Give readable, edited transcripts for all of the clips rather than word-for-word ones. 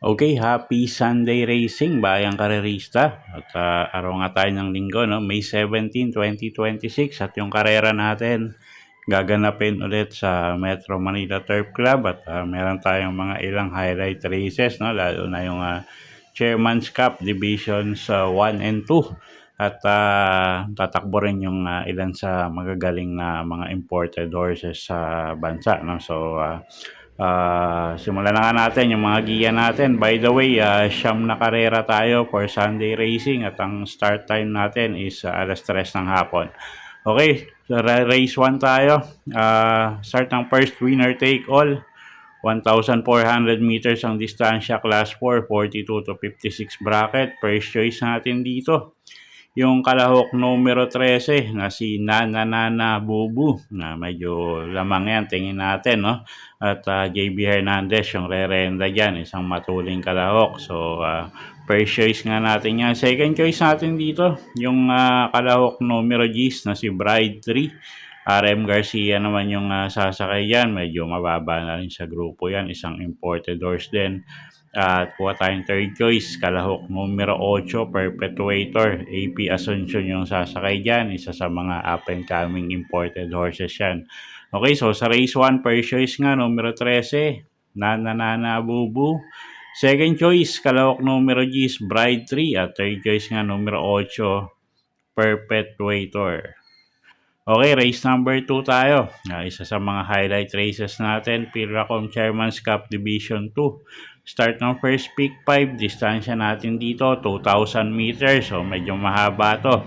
Okay, happy Sunday racing, bayang karerista. At araw nga tayo ng linggo, no? May 17, 2026 at yung karera natin gaganapin ulit sa Metro Manila Turf Club at meron tayong mga ilang highlight races, no? Lalo na yung Chairman's Cup Divisions 1 and 2 at tatakbo rin yung ilan sa magagaling na mga imported horses sa bansa, no? So simulan na nga natin yung mga giya natin. By the way, siyam na karera tayo for Sunday racing at ang start time natin is alas 3 ng hapon. Okay, so race 1 tayo. Start ng first winner take all. 1,400 meters ang distansya, class 4, 42 to 56 bracket. First choice natin dito yung kalahok numero 13 na si Nana Bubu, na medyo lamang yan, tingin natin, no? At JB Hernandez yung re-renda dyan, isang matuling kalahok. So first choice nga natin yan. Second choice natin dito yung kalahok numero G's na si Bride 3. RM Garcia naman yung sasakay yan, medyo mababa na rin sa grupo yan, isang imported horse din. At kuha tayong third choice, kalahok numero 8, Perpetuator. AP Asuncion yung sasakay dyan. Isa sa mga up and coming imported horses yan. Okay, so sa race 1, first choice nga, numero 13, Nana Bubu. Second choice, kalahok numero G, Bride 3. At third choice nga, numero 8, Perpetuator. Okay, race number 2 tayo. Isa sa mga highlight races natin, Piracom Chairman's Cup Division 2. Start ng first pick 5, distansya natin dito 2,000 meters, so medyo mahaba to.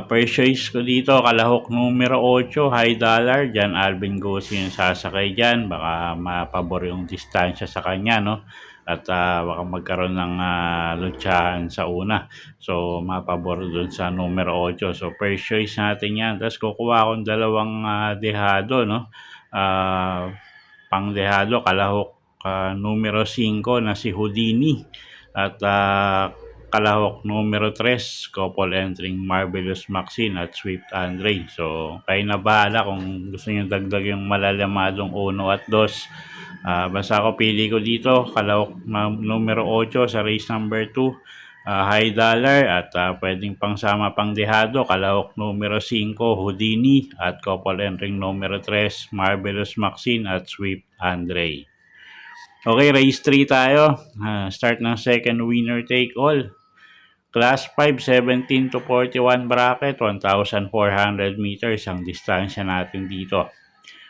First choice ko dito, kalahok numero 8, High Dollar. Dyan Alvin Gosi yung sasakay dyan, baka mapabor yung distansya sa kanya, no? At baka magkaroon ng lutsyahan sa una, so mapabor dun sa numero 8. So first choice natin yan. Tapos kukuha akong dalawang dehado, no? Pang dehado, kalahok numero 5 na si Houdini at kalahok numero 3, couple entering Marvelous Maxine at Swift Andre. So kayo na bahala kung gusto nyo dagdag yung malalamadong 1 at 2. Basta ako pili ko dito kalahok numero 8 sa race number 2, High Dollar, at pwedeng pangsama pang dehado, kalahok numero 5 Houdini at couple entering numero 3 Marvelous Maxine at Swift Andre. Okay, race 3 tayo. Start ng second winner take all. Class 5, 17 to 41 bracket, 1,400 meters ang distansya natin dito.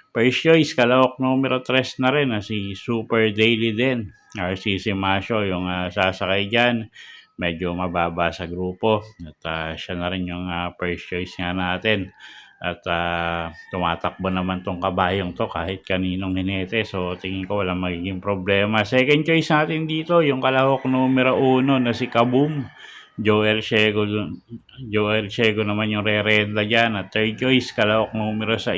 First choice, kalahok numero 3 na rin, si Super Daily din. RCC Masyo yung sasakay dyan. Medyo mababa sa grupo. At siya na rin yung first choice nga natin. At tumatakbo naman tong kabayong to kahit kaninong hinete. So tingin ko walang magiging problema. Second choice natin dito, yung kalahok numero 1 na si Kaboom. Joel Ciego naman yung re-renda dyan. At third choice, kalahok numero 6,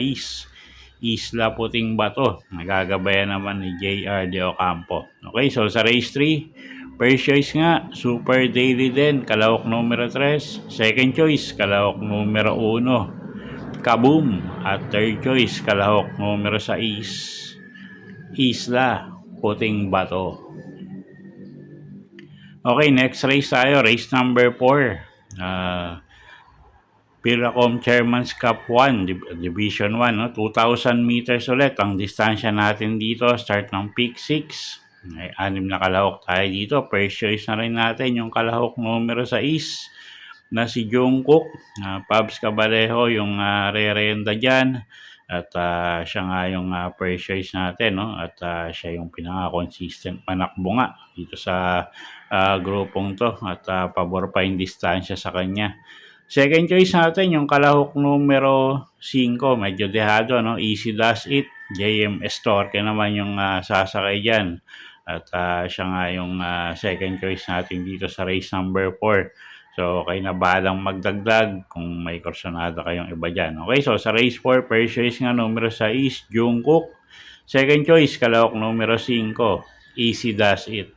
Isla Puting Bato. Nagagabayan naman ni JR De Ocampo. Okay, so sa race 3, first choice nga, Super Daily din, kalahok numero 3. Second choice, kalahok numero 1, Kaboom. At third choice, kalahok numero 6, Isla Puting Bato. Okay, next race tayo, race number 4. Piracom Chairman's Cup 1, Division 1, no? 2,000 meters ulit ang distansya natin dito. Start ng pick 6. May 6 na kalahok tayo dito. First choice na rin natin yung kalahok numero 6 na si Jungkook. Pabs Cabalejo yung re-renda dyan. At siya nga yung first choice natin, no? At siya yung pinaka-consistent manakbo nga dito sa grupong to. At pabor pa yung distansya sa kanya. Second choice natin yung kalahok numero 5, medyo dehado, no? Easy Does It. JM Estorque naman yung sasakay dyan. At siya nga yung second choice natin dito sa race number 4. So, kayo na bahalang magdagdag kung may kursonada kayong iba dyan. Okay, so sa race 4, first choice nga numero 6, Jungkook. Second choice, kalahok numero 5, Easy Does It.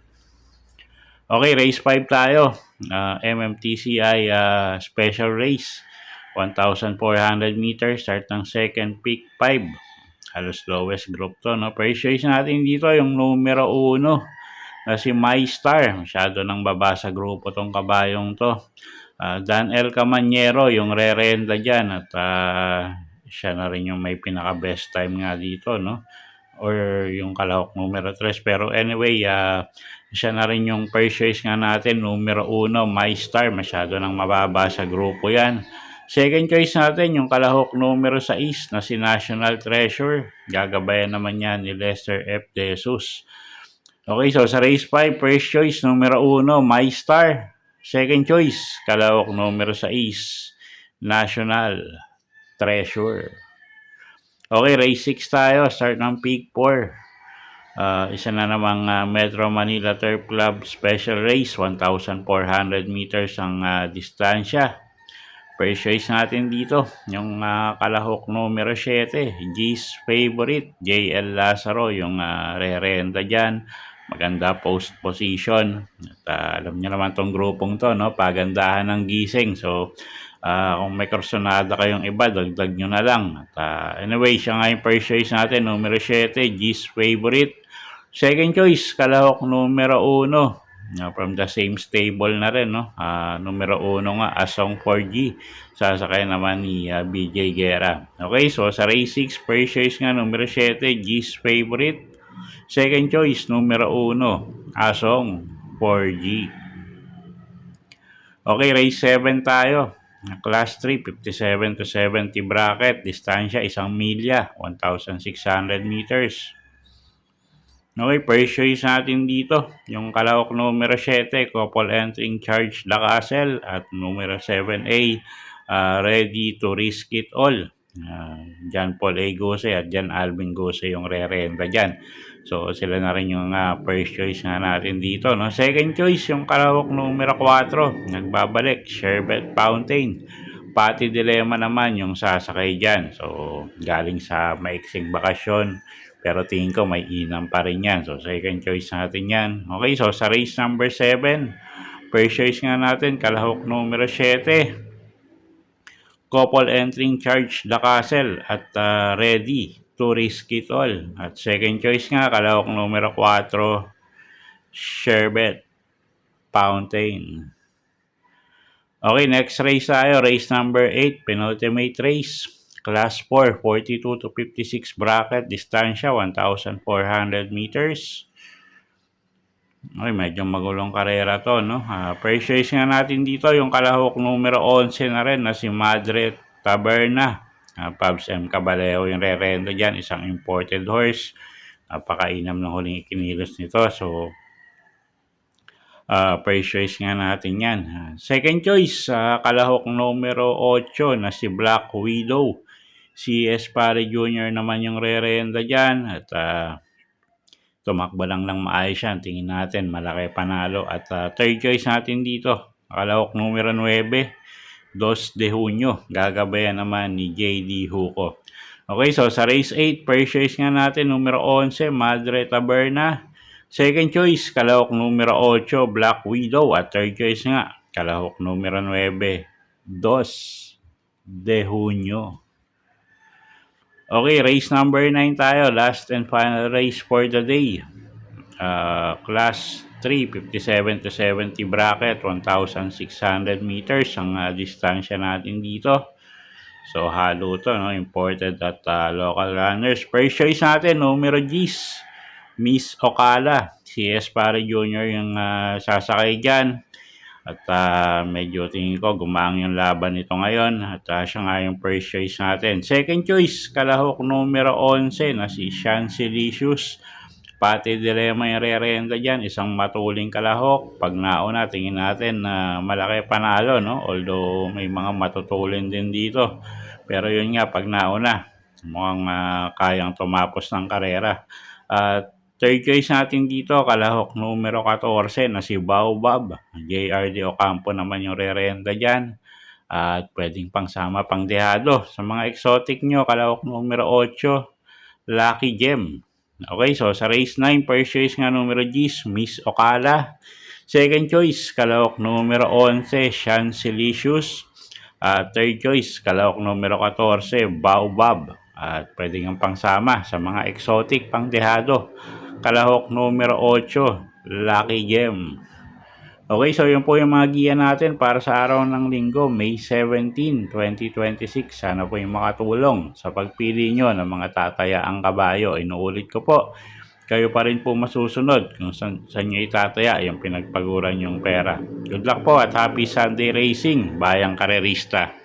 Okay, race 5 tayo. MMTCI special race. 1,400 meters, start ng second peak 5. Halos lowest group to, no? First choice natin dito, yung numero 1 na si MyStar. Masyado nang baba sa grupo tong kabayong to. Dan L. Camanyero, yung re-renda dyan. At siya na rin yung may pinaka-best time nga dito, no? Or yung kalahok numero 3. Pero anyway, siya na rin yung first choice nga natin, numero 1, MyStar. Masyado nang mababa sa grupo yan. Second choice natin, yung kalahok numero 6 na si National Treasure. Gagabayan naman yan ni Lester F. De Jesus. Okay, so sa race 5, first choice, numero 1, MyStar. Second choice, kalahok numero 6, National Treasure. Okay, race 6 tayo. Start ng peak 4. Isa na namang Metro Manila Turf Club special race. 1,400 meters ang distansya. First choice natin dito, yung kalahok numero 7, G's Favorite, JL Lazaro, yung re-renta dyan. Maganda post position. At alam niyo naman tong grupong to, no? Pagandahan ng gising. So, kung may kursonada kayong iba, dagdag nyo na lang. At anyway, siya nga yung first choice natin, numero 7, G's Favorite. Second choice, kalahok numero 1. From the same stable na rin, no? Numero 1 nga, Asong 4G. Sasakay naman ni BJ Guerra. Okay, so sa race 6, first choice nga, numero 7, G's Favorite. Second choice, numero 1, Asong 4G. Okay, race 7 tayo. Class 3, 57 to 70 bracket. Distansya, 1 milya, 1,600 meters. Okay, first choice natin dito, yung kalahok numero 7, couple entering charge La Castle, at numero 7A, ready to risk it all. John Paul A. Gose at John Alvin Gose yung re-renta dyan. So, sila na rin yung first choice nga natin dito, no? Second choice, yung kalahok numero 4, nagbabalik, Sherbet Fountain. Pati Dilemma naman yung sasakay dyan. So, galing sa maiksing bakasyon. Pero tingin ko may inam pa rin yan. So, second choice natin yan. Okay, so sa race number 7, first choice nga natin, kalahok numero 7. Couple entering charge La Castle at ready to risk it all. At second choice nga, kalahok numero 4, Sherbet Fountain. Okay, next race tayo. Race number 8, penultimate race. Class 4, 42 to 56 bracket. Distansya, 1,400 meters. Okay, medyo magulong karera to, no? First choice nga natin dito, yung kalahok numero 11 na rin na si Madre Taberna. Pabs M. Caballero yung re-renta dyan. Isang imported horse. Napakainam ng huling ikinilos nito. So, first choice nga natin yan. Second choice, kalahok numero 8 na si Black Widow. Si Espare Jr. naman yung re-renta dyan. At tumakbo lang ng maayos yan. Tingin natin, malaki panalo. At third choice natin dito, kalahok numero 9, 2 de Junio. Gagabayan naman ni JD Huco. Okay, so sa race 8, first choice nga natin, numero 11, Madre Taberna. Second choice, kalahok numero 8, Black Widow. At third choice nga, kalahok numero 9, 2 de Junio. Okay, race number 9 tayo. Last and final race for the day. Class 3, 57 to 70 bracket. 1,600 meters ang distansya natin dito. So, halo to, no? Imported at local runners. First choice natin, numero G's, Miss Ocala. Si Espare Jr. yung sasakay dyan. At medyo tingin ko gumaang yung laban nito ngayon. At siya nga yung first choice natin. Second choice, kalahok numero 11 na si Chancelicious. Pati Dilemma yung re-renta dyan. Isang matuling kalahok. Pag nauna, tingin natin na malaki panalo, no? Although may mga matutulin din dito. Pero yun nga, pag nauna, mukhang kayang tumapos ng karera. At third choice natin dito, kalahok numero 14 na si Baobab. JRD Ocampo naman yung re-renta dyan. At pwedeng pangsama pang dehado. Sa mga exotic nyo, kalahok numero 8, Lucky Gem. Okay, so sa race 9, first choice nga numero 10, Miss Ocala. Second choice, kalahok numero 11, Chancelicious. Third choice, kalahok numero 14, Baobab. At pwede nga pangsama sa mga exotic pang dehado. Kalahok numero 8, Lucky Gem. Okay, so yun po yung mga giya natin para sa araw ng linggo, May 17, 2026. Sana po yung makatulong sa pagpili nyo ng mga tatayaang kabayo. Inuulit ko po, kayo pa rin po masusunod kung saan nyo itataya yung pinagpaguran yung pera. Good luck po at happy Sunday racing, bayang karerista!